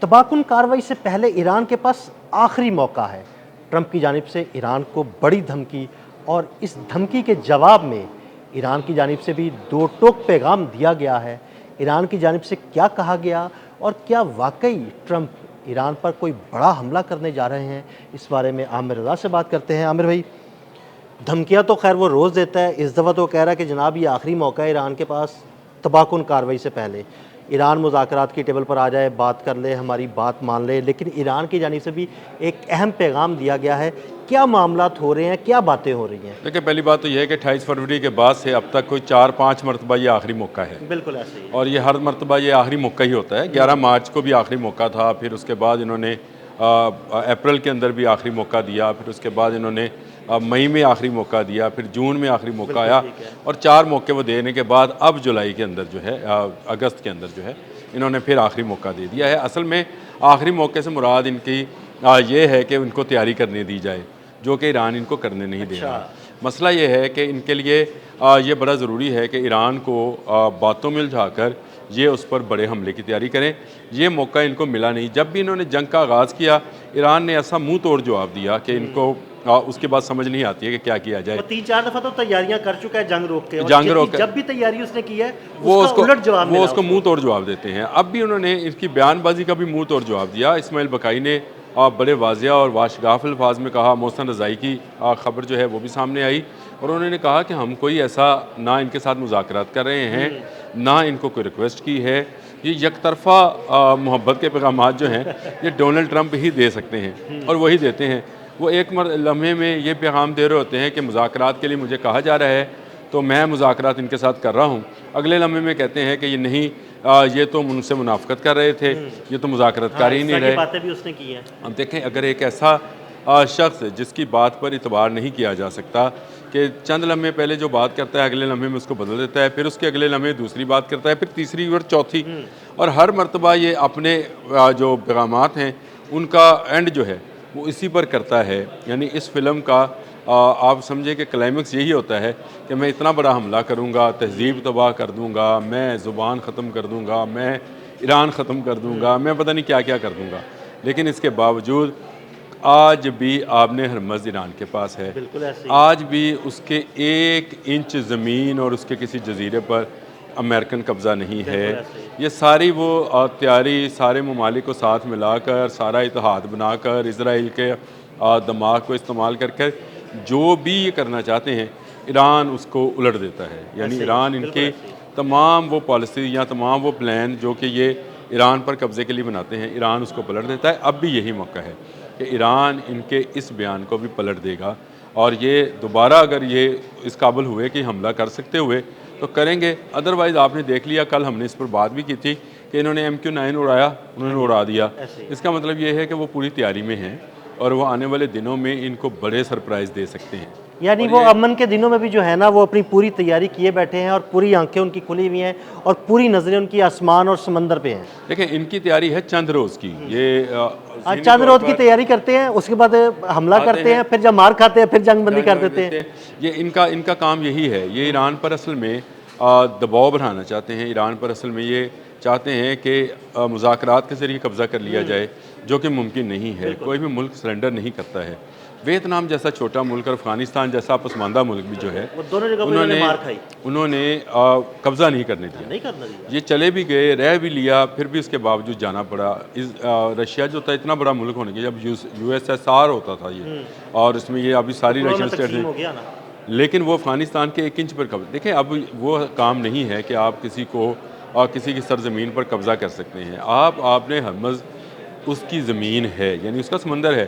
तबाहकुन कार्रवाई से पहले ईरान के पास आखिरी मौका है। ट्रंप की जानिब से ईरान को बड़ी धमकी, और इस धमकी के जवाब में ईरान की जानिब से भी दो टोक पैगाम दिया गया है। ईरान की जानिब से क्या कहा गया और क्या वाकई ट्रंप ईरान पर कोई बड़ा हमला करने जा रहे हैं, इस बारे में आमिर रज़ा से बात करते हैं। आमिर भाई, धमकियाँ तो खैर वो रोज़ देता है, इस दफ़ा तो कह रहा है कि जनाब ये आखिरी मौका है ईरान के पास तबाहकुन कार्रवाई से पहले। ईरान मुज़ाकरात की टेबल पर आ जाए, बात कर ले, हमारी बात मान ले। लेकिन ईरान की जानिब से भी एक अहम पैगाम दिया गया है। क्या मामलात हो रहे हैं, क्या बातें हो रही हैं? देखिए, पहली बात तो यह है कि 28 फरवरी के बाद से अब तक कोई 4-5 मरतबा ये आखिरी मौका है। बिल्कुल ऐसे ही है। और ये हर मरतबा ये आखिरी मौका ही होता है। 11 मार्च को भी आखिरी मौका था, फिर उसके बाद इन्होंने अप्रैल के अंदर भी आखिरी मौका दिया, फिर उसके बाद इन्होंने मई में आखिरी मौका दिया, फिर जून में आखिरी मौका आया, और 4 मौके वो देने के बाद अब जुलाई के अंदर जो है, अगस्त के अंदर जो है, इन्होंने फिर आखिरी मौका दे दिया है। असल में आखिरी मौके से मुराद इनकी ये है कि उनको तैयारी करने दी जाए, जो कि ईरान इनको करने नहीं दे रहा। मसला ये है कि इनके लिए ये बड़ा ज़रूरी है कि ईरान को बातों में उलझाकर ये उस पर बड़े हमले की तैयारी करें। ये मौका इनको मिला नहीं। जब भी इन्होंने जंग का आगाज़ किया, ईरान ने ऐसा मुंह तोड़ जवाब दिया कि इनको उसके बाद समझ नहीं आती है कि क्या किया जाए। 3-4 दफ़ा तो तैयारियां कर चुका है जंग रोक के, और जंग रोक जब भी तैयारी उसने की है वो उसका उलट जवाब मिला। वो उसको मुंह तोड़ जवाब देते हैं। अब भी उन्होंने इसकी बयानबाजी का भी मुंह तोड़ जवाब दिया। इस्माइल बकाई ने बड़े वाज़िया और वाशगाफ अल्फाज में कहा। मोहसिन रज़ाई की खबर जो है वो भी सामने आई, और उन्होंने कहा कि हम कोई ऐसा ना इनके साथ मुज़ाकरात कर रहे हैं, ना इनको कोई रिक्वेस्ट की है। ये यकतरफ़ा मोहब्बत के पैगामात जो हैं ये डोनाल्ड ट्रंप ही दे सकते हैं, और वही देते हैं। वो एक लम्हे में ये पैगाम दे रहे होते हैं कि मुज़ाकरात के लिए मुझे कहा जा रहा है, तो मैं मुज़ाकरात इनके साथ कर रहा हूँ। अगले लम्हे में कहते हैं कि ये नहीं, ये तो मुझसे मुनाफ़कत कर रहे थे, ये तो मुज़ाकरात कर ही नहीं रहे। बातें भी उसने की हैं। अब देखें, अगर एक ऐसा शख्स जिसकी बात पर इतबार नहीं किया जा सकता, कि चंद लम्हे पहले जो बात करता है अगले लम्हे में उसको बदल देता है, फिर उसके अगले लम्हे दूसरी बात करता है, फिर तीसरी और चौथी, और हर मरतबा ये अपने जो पैगामात हैं उनका एंड जो है वो इसी पर करता है। यानी इस फिल्म का आप समझे कि क्लाइमेक्स यही होता है कि मैं इतना बड़ा हमला करूँगा, तहज़ीब तबाह कर दूँगा, मैं ज़ुबान ख़त्म कर दूँगा, मैं ईरान ख़त्म कर दूँगा, मैं पता नहीं क्या क्या कर दूँगा। लेकिन इसके बावजूद आज भी आबने हरमज़ ईरान के पास है। बिल्कुल ऐसे ही। आज भी उसके 1 इंच ज़मीन और उसके किसी जजीरे पर अमेरिकन कब्ज़ा नहीं है। ये सारी वो तैयारी सारे ममालिक को साथ मिलाकर, सारा इत्तेहाद बनाकर, इसराइल के दिमाग को इस्तेमाल करके जो भी ये करना चाहते हैं, ईरान उसको उलट देता है। यानी ईरान इनके तमाम वो पॉलिसी या तमाम वो प्लान जो कि ये ईरान पर कब्ज़े के लिए बनाते हैं, ईरान उसको पलट देता है। अब भी यही मौका है कि ईरान इनके इस बयान को भी पलट देगा, और ये दोबारा अगर ये इस काबिल हुए कि हमला कर सकते हुए तो करेंगे। अदरवाइज़ आपने देख लिया, कल हमने इस पर बात भी की थी कि इन्होंने MQ-9 उड़ाया, उन्होंने उड़ा दिया। इसका मतलब ये है कि वो पूरी तैयारी में हैं, और वो आने वाले दिनों में इनको बड़े सरप्राइज़ दे सकते हैं। यानी वो अमन के दिनों में भी जो है ना, वो अपनी पूरी तैयारी किए बैठे हैं, और पूरी आंखें उनकी खुली हुई हैं, और पूरी नज़रें उनकी आसमान और समंदर पे हैं। देखिए, इनकी तैयारी है चंद रोज़ की। ये चंद रोज़ की तैयारी करते हैं, उसके बाद हमला करते हैं, फिर जब मार खाते हैं फिर जंगबंदी कर देते हैं। ये इनका काम यही है। ये ईरान पर असल में दबाव बढ़ाना चाहते हैं। ईरान पर असल में ये चाहते हैं कि मुज़ाकरात के ज़रिए कब्ज़ा कर लिया जाए, जो कि मुमकिन नहीं है। कोई भी मुल्क सरेंडर नहीं करता है। वियतनाम जैसा छोटा मुल्क और अफ़गानिस्तान जैसा पसमानदा मुल्क भी जो है, वो दोनों जगह उन्होंने मार खाई, उन्होंने कब्ज़ा नहीं करने दिया। ये चले भी गए, रह भी लिया, फिर भी उसके बावजूद जाना पड़ा। रशिया जो था इतना बड़ा मुल्क होने के, जब USSR होता था ये, और इसमें ये अभी सारी रशियन स्टेट, लेकिन वो अफ़गानिस्तान के 1 इंच पर कब्ज़ा। देखें, अब वो काम नहीं है कि आप किसी को किसी की सरज़मीन पर कब्ज़ा कर सकते हैं। आपने हरमज़ उसकी ज़मीन है, यानी उसका समंदर है,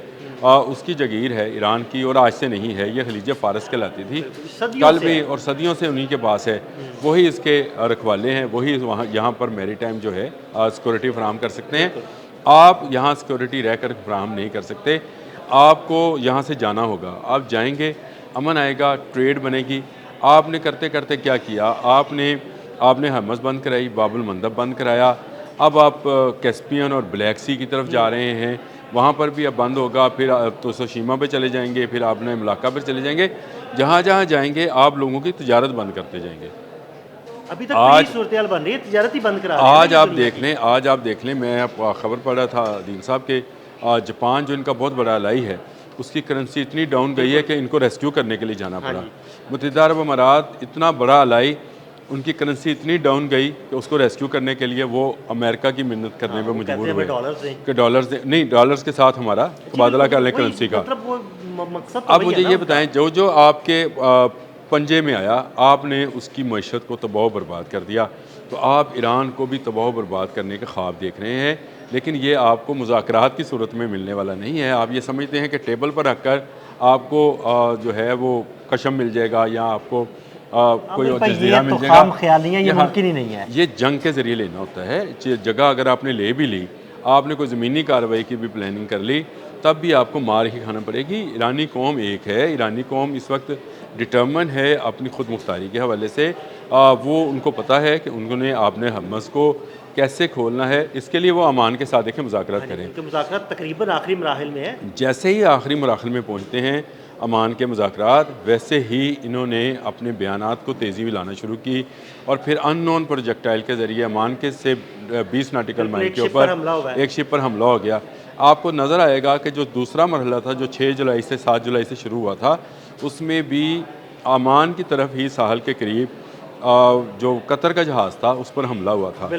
उसकी जगीर है ईरान की, और आज से नहीं है। ये खलीज फ़ारस कहलाती थी कल भी, और सदियों से उन्हीं के पास है। वही इसके रखवाले हैं, वही वहाँ यहाँ पर मैरी टाइम जो है सिक्योरिटी फराहम कर सकते हैं। आप यहाँ सिक्योरिटी रह कर फराहम नहीं कर सकते, आपको यहाँ से जाना होगा। आप जाएंगे, अमन आएगा, ट्रेड बनेगी। आपने करते करते क्या किया, आपने हरमज़ बंद कराई, बाबुल मंदब बंद कराया। अब आप कैस्पियन और ब्लैक सी की तरफ जा रहे हैं, वहाँ पर भी अब बंद होगा। फिर तो सुशीमा पे चले जाएंगे, फिर आपने मलाका पर चले जाएंगे। जहाँ जहाँ जाएंगे आप लोगों की तिजारत बंद करते जाएंगे। अभी तक आज तो सूरत बन रही है, तिजारत ही बंद करा आज आप देख लें, आज आप देख लें, मैं आपको खबर पढ़ रहा था दीन साहब के, जापान जो इनका बहुत बड़ा अलाई है, उसकी करेंसी इतनी डाउन गई है कि इनको रेस्क्यू करने के लिए जाना पड़ा। मुत्तहिदा अरब अमारात इतना बड़ा अलाई, उनकी करेंसी इतनी डाउन गई कि उसको रेस्क्यू करने के लिए वो अमेरिका की मिन्नत करने पे मजबूर हुए कि डॉलर्स दें, नहीं डॉलर्स के साथ हमारा तबादला कर लें करेंसी का। मकसद अब मुझे ये बताएं, जो जो आपके पंजे में आया, आपने उसकी मईशत को तबाह बर्बाद कर दिया, तो आप ईरान को भी तबाह बर्बाद करने के ख्वाब देख रहे हैं, लेकिन ये आपको मुज़ाकरात की सूरत में मिलने वाला नहीं है। आप ये समझते हैं कि टेबल पर रखकर आपको जो है वो कशम मिल जाएगा या आपको कोई जजीरा मिल जाएगा। ये मुमकिन ही नहीं है। ये जंग के ज़रिए लेना होता है। जगह अगर आपने ले भी ली, आपने कोई ज़मीनी कार्रवाई की भी प्लानिंग कर ली, तब भी आपको मार ही खाना पड़ेगी। ईरानी कौम एक है, ईरानी कौम इस वक्त डिटर्मन है अपनी खुद मुख्तारी के हवाले से। वो उनको पता है कि उन्होंने आपने हमस को कैसे खोलना है, इसके लिए वो अमान के साथ देखें मुज़ाकरात करें। तो मुज़ाकरात तकरीबन आखिरी मराहिल में है। जैसे ही आखिरी मराहिल में पहुँचते हैं अमान के मुज़ाकरात, वैसे ही इन्होंने अपने बयानात को तेज़ी में लाना शुरू की और फिर अननोन प्रोजेक्टाइल के ज़रिए अमान के से 20 नाटिकल माइल के ऊपर एक शिप पर हमला हो गया। आपको नज़र आएगा कि जो दूसरा मरहला था, जो 6 जुलाई से 7 जुलाई से शुरू हुआ था, उसमें भी अमान की तरफ ही साहल के करीब जो कतर का जहाज़ था उस पर हमला हुआ था।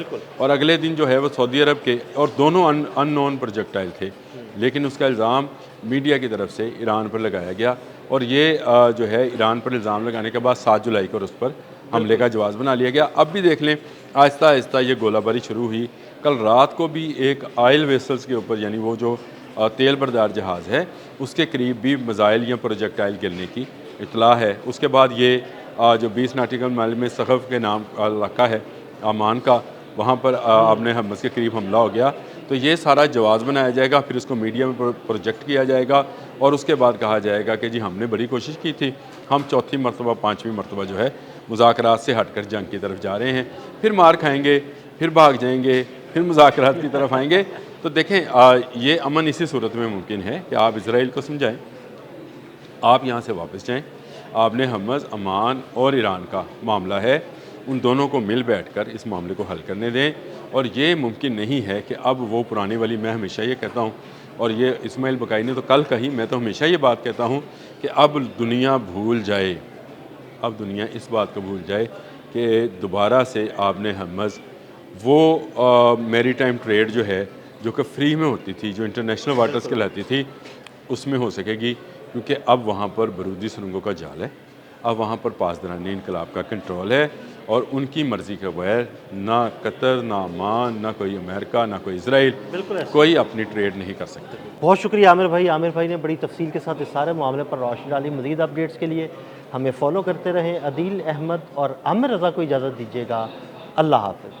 और अगले दिन जो है वो सऊदी अरब के, और दोनों अननोन प्रोजेक्टाइल थे, लेकिन उसका इल्ज़ाम मीडिया की तरफ से ईरान पर लगाया गया और ये जो है ईरान पर इल्ज़ाम लगाने के बाद 7 जुलाई को उस पर हमले का जवाब बना लिया गया। अब भी देख लें, आहिस्ता आहिस्ता ये गोलाबारी शुरू हुई। कल रात को भी एक ऑयल वेसल्स के ऊपर, यानी वो जो तेल बरदार जहाज़ है, उसके करीब भी मिसाइल या प्रोजेक्टाइल गिरने की इतला है। उसके बाद ये जो 20 नाटिकल माइल में सक़फ़ के नाम का इलाका है अमान का, वहाँ पर आपने हमस के करीब हमला हो गया। तो ये सारा जवाब बनाया जाएगा, फिर उसको मीडिया में प्रोजेक्ट किया जाएगा और उसके बाद कहा जाएगा कि जी हमने बड़ी कोशिश की थी, हम चौथी मरतबा 5वीं मरतबा जो है मुज़ाकरात से हटकर जंग की तरफ जा रहे हैं। फिर मार खाएंगे, फिर भाग जाएंगे, फिर मुज़ाकरात की तरफ आएंगे। तो देखें, ये अमन इसी सूरत में मुमकिन है कि आप इसराइल को समझाएं, आप यहाँ से वापस जाएँ। आपने हमस, अमान और ईरान का मामला है, उन दोनों को मिल बैठकर इस मामले को हल करने दें। और ये मुमकिन नहीं है कि अब वो पुरानी वाली, मैं हमेशा ये कहता हूँ, और ये इस्माइल बकाई ने तो कल कही, मैं तो हमेशा ये बात कहता हूँ कि अब दुनिया भूल जाए, अब दुनिया इस बात को भूल जाए कि दोबारा से आपने हमस वो मैरी टाइम ट्रेड जो है, जो कि फ्री में होती थी, जो इंटरनेशनल वाटर्स कहलाती थी, उसमें हो सकेगी, क्योंकि अब वहाँ पर बारूदी सुरंगों का जाल है, अब वहाँ पर पासदारानी इनकलाब का कंट्रोल है और उनकी मर्ज़ी के बगैर ना कतर, ना अमान, ना कोई अमेरिका, ना कोई इसराइल, कोई अपनी ट्रेड नहीं कर सकते। बहुत शुक्रिया आमिर भाई। आमिर भाई ने बड़ी तफसील के साथ इस सारे मामले पर रोशनी डाली। मज़ीद अपडेट्स के लिए हमें फॉलो करते रहें। अदील अहमद और आमिर रज़ा को इजाज़त दीजिएगा। अल्लाह हाफ़िज़।